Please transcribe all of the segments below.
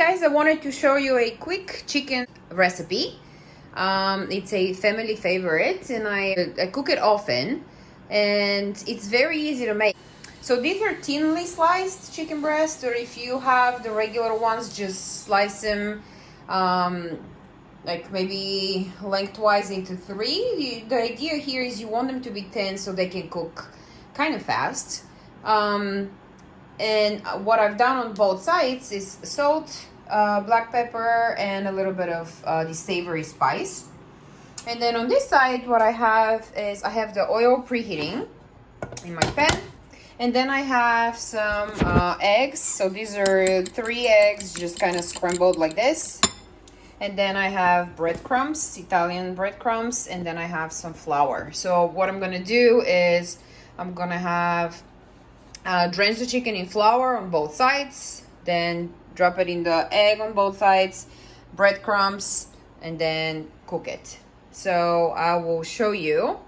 guys, I wanted to show you a quick chicken recipe. It's a family favorite and I cook it often, and it's very easy to make. So these are thinly sliced chicken breasts, or if you have the regular ones, just slice them like maybe lengthwise into three. The idea here is you want them to be thin so they can cook kind of fast. And what I've done on both sides is salt, black pepper, and a little bit of the savory spice. And then on this side, what I have is I have the oil preheating in my pan. And then I have some eggs. So these are 3 eggs, just kind of scrambled like this. And then I have breadcrumbs, Italian breadcrumbs, and then I have some flour. So what I'm gonna do is I'm gonna have drench the chicken in flour on both sides, then drop it in the egg on both sides, breadcrumbs, and then cook it. So I will show you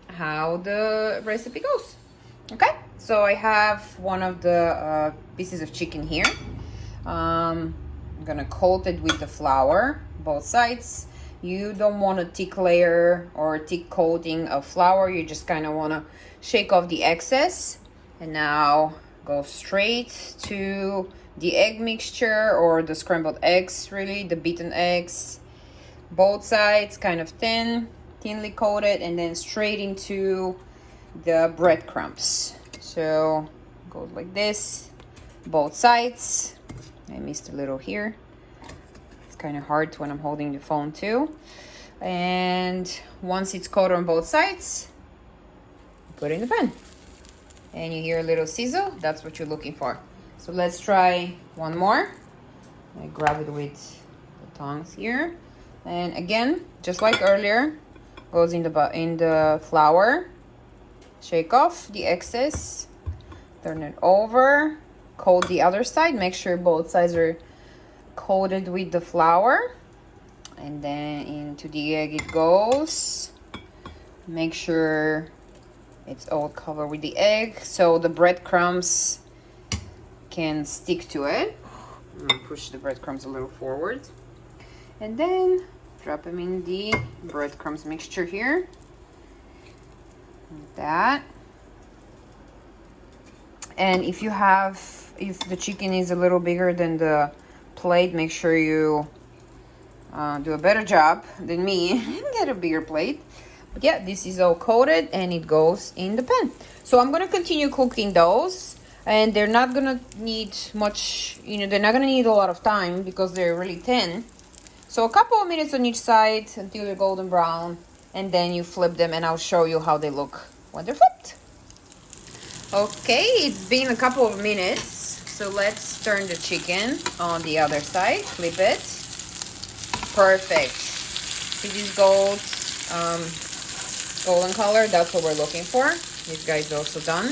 how the recipe goes. Okay, so I have one of the pieces of chicken here. I'm gonna coat it with the flour, both sides. You don't want a thick layer or a thick coating of flour. You just kind of want to shake off the excess. And now go straight to the egg mixture, or the scrambled eggs, really, the beaten eggs. Both sides kind of thinly coated, and then straight into the breadcrumbs. So goes like this, both sides. I missed a little here. It's kind of hard when I'm holding the phone too. And once it's coated on both sides, put it in the pan. And you hear a little sizzle, that's what you're looking for. So let's try one more. I grab it with the tongs here. And again, just like earlier, goes in the flour. Shake off the excess. Turn it over. Coat the other side. Make sure both sides are coated with the flour. And then into the egg it goes. Make sure it's all covered with the egg, so the breadcrumbs can stick to it. I'm gonna push the breadcrumbs a little forward. And then drop them in the breadcrumbs mixture here. Like that. And if the chicken is a little bigger than the plate, make sure you do a better job than me and get a bigger plate. But yeah, this is all coated and it goes in the pan. So I'm going to continue cooking those, and they're not going to need much, they're not going to need a lot of time because they're really thin. So a couple of minutes on each side until they're golden brown, and then you flip them and I'll show you how they look when they're flipped. Okay, it's been a couple of minutes. So let's turn the chicken on the other side, flip it. Perfect. This is golden color, that's what we're looking for. This guy's also done.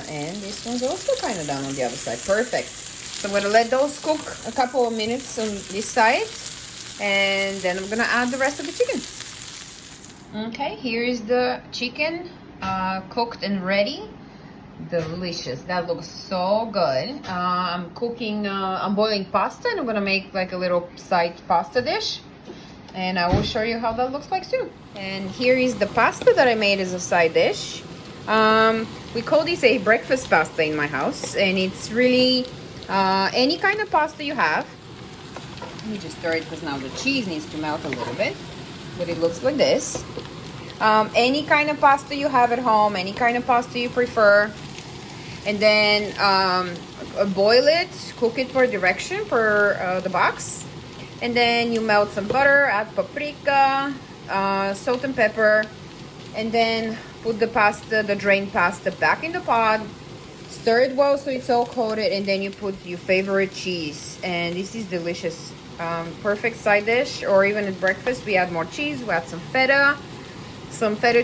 And this one's also kind of done on the other side. Perfect. So I'm going to let those cook a couple of minutes on this side. And then I'm going to add the rest of the chicken. Okay, here is the chicken cooked and ready. Delicious. That looks so good. I'm boiling pasta, and I'm going to make like a little side pasta dish. And I will show you how that looks like soon. And here is the pasta that I made as a side dish. We call this a breakfast pasta in my house. And it's really any kind of pasta you have. Let me just stir it because now the cheese needs to melt a little bit. But it looks like this. Any kind of pasta you have at home, any kind of pasta you prefer. And then boil it, cook it for direction per the box. And then you melt some butter, add paprika, salt and pepper, and then put the drained pasta back in the pot. Stir it well so it's all coated, and then you put your favorite cheese. And this is delicious. Perfect side dish, or even at breakfast we add more cheese. We add some feta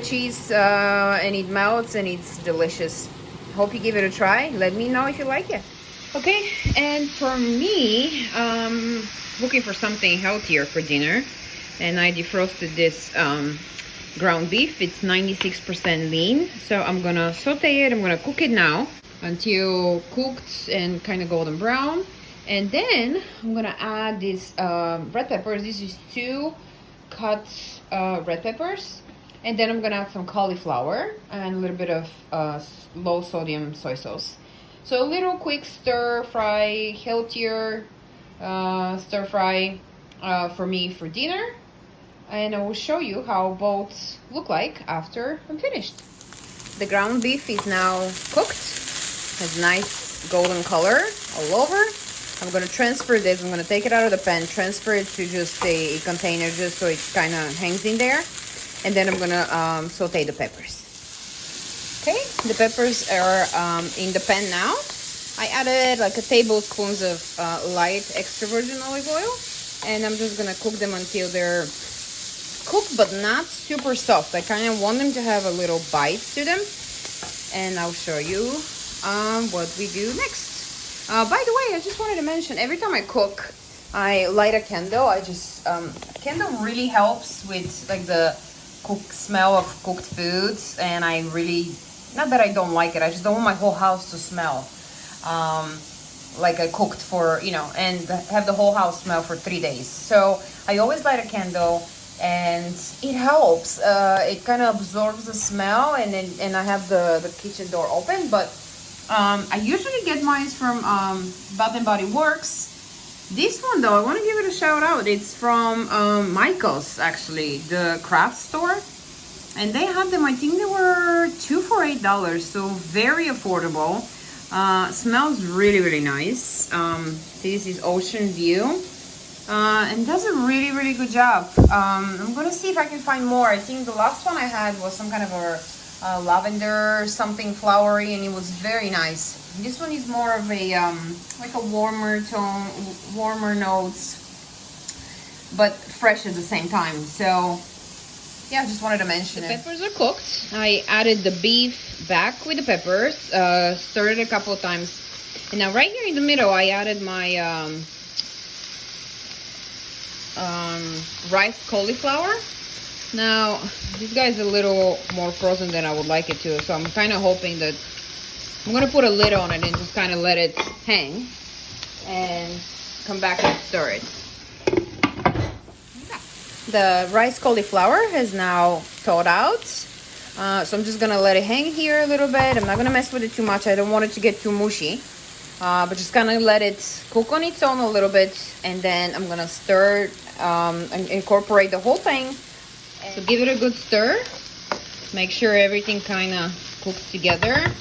cheese, and it melts and it's delicious. Hope you give it a try. Let me know if you like it. Okay, and for me, looking for something healthier for dinner, and I defrosted this ground beef. It's 96% lean, so I'm gonna saute it. I'm gonna cook it now until cooked and kind of golden brown, And then I'm gonna add these red peppers. This is 2 cut red peppers. And then I'm gonna add some cauliflower and a little bit of low sodium soy sauce. So a little quick stir fry, healthier stir fry for me for dinner. And I will show you how both look like after I'm finished. The ground beef is now cooked. Has nice golden color all over. I'm gonna transfer this. I'm gonna take it out of the pan, transfer it to just a container just so it kind of hangs in there. And then I'm gonna saute the peppers. Okay, the peppers are in the pan now. I added like a tablespoon of light extra virgin olive oil. And I'm just gonna cook them until they're cooked but not super soft. I kind of want them to have a little bite to them. And I'll show you what we do next. By the way, I just wanted to mention, every time I cook, I light a candle. Candle really helps with like the smell of cooked foods. And I really, not that I don't like it, I just don't want my whole house to smell like I cooked for, and have the whole house smell for 3 days. So I always light a candle. And it helps. It kind of absorbs the smell, and I have the kitchen door open. But I usually get mine from Bath and Body Works. This one though, I want to give it a shout out. It's from Michael's, actually, the craft store, and they had them. I think they were 2 for $8, so very affordable. Smells really, really nice. This is Ocean View. And does a really, really good job. I'm gonna see if I can find more. I think the last one I had was some kind of a lavender something flowery, and it was very nice. This one is more of a like a warmer tone, warmer notes, but fresh at the same time. So yeah, I just wanted to mention it. The peppers are cooked. I added the beef back with the peppers, stirred it a couple of times, and now right here in the middle I added my rice cauliflower. Now this guy is a little more frozen than I would like it to, so I'm kind of hoping that I'm gonna put a lid on it and just kind of let it hang and come back and stir it. The rice cauliflower has now thawed out, so I'm just gonna let it hang here a little bit. I'm not gonna mess with it too much. I don't want it to get too mushy. But just kind of let it cook on its own a little bit, and then I'm gonna stir and incorporate the whole thing. So give it a good stir. Make sure everything kind of cooks together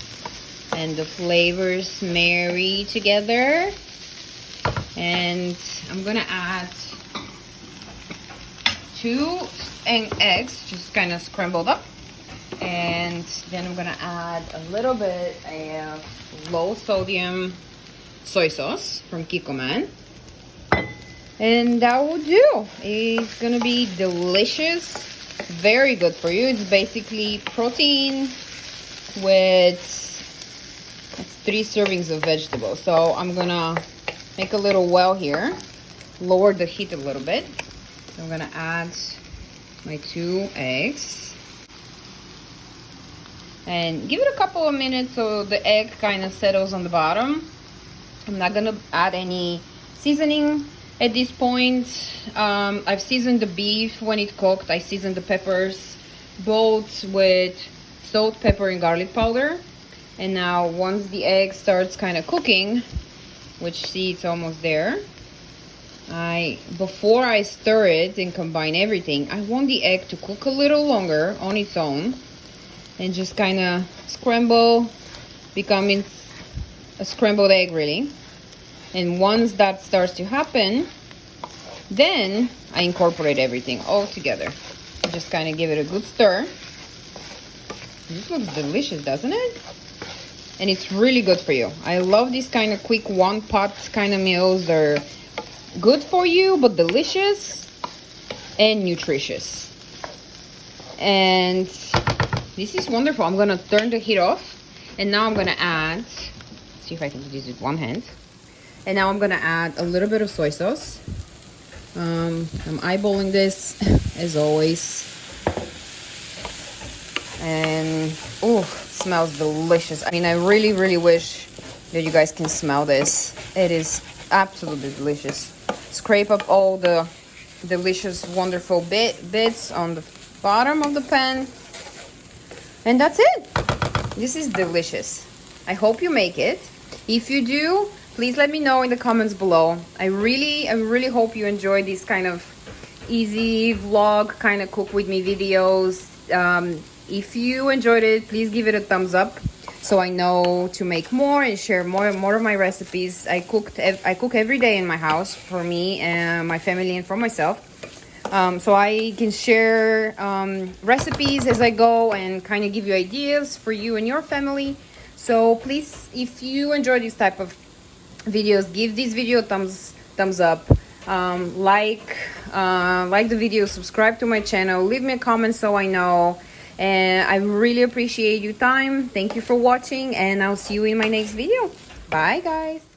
and the flavors marry together. And I'm gonna add 2 eggs, just kind of scrambled up, and then I'm gonna add a little bit of low sodium soy sauce from Kikkoman, and that will do. It's gonna be delicious, very good for you. It's basically protein with 3 servings of vegetables. So I'm gonna make a little well here, lower the heat a little bit. I'm gonna add my 2 eggs and give it a couple of minutes so the egg kind of settles on the bottom. I'm not gonna add any seasoning at this point. I've seasoned the beef when it cooked. I seasoned the peppers both with salt, pepper, and garlic powder. And now once the egg starts kind of cooking, which see it's almost there, before I stir it and combine everything, I want the egg to cook a little longer on its own and just kind of scramble, becoming a scrambled egg really. And once that starts to happen, then I incorporate everything all together. Just kind of give it a good stir. This looks delicious, doesn't it? And it's really good for you. I love these kind of quick one pot kind of meals. They're good for you, but delicious and nutritious. And this is wonderful. I'm gonna turn the heat off, and now I'm gonna add, see if I can do this with one hand. And now I'm gonna add a little bit of soy sauce. I'm eyeballing this as always. And oh, smells delicious. I mean, I really, really wish that you guys can smell this. It is absolutely delicious. Scrape up all the delicious, wonderful bits on the bottom of the pan. And that's it. This is delicious. I hope you make it. If you do, please let me know in the comments below. I really hope you enjoy these kind of easy vlog, kind of cook with me videos. If you enjoyed it, please give it a thumbs up so I know to make more and share more of my recipes. I cook every day in my house for me and my family and for myself. So I can share recipes as I go and kind of give you ideas for you and your family. So please, if you enjoy this type of videos, give this video a thumbs up. Like the video, subscribe to my channel, leave me a comment so I know. And I really appreciate your time. Thank you for watching, and I'll see you in my next video. Bye, guys.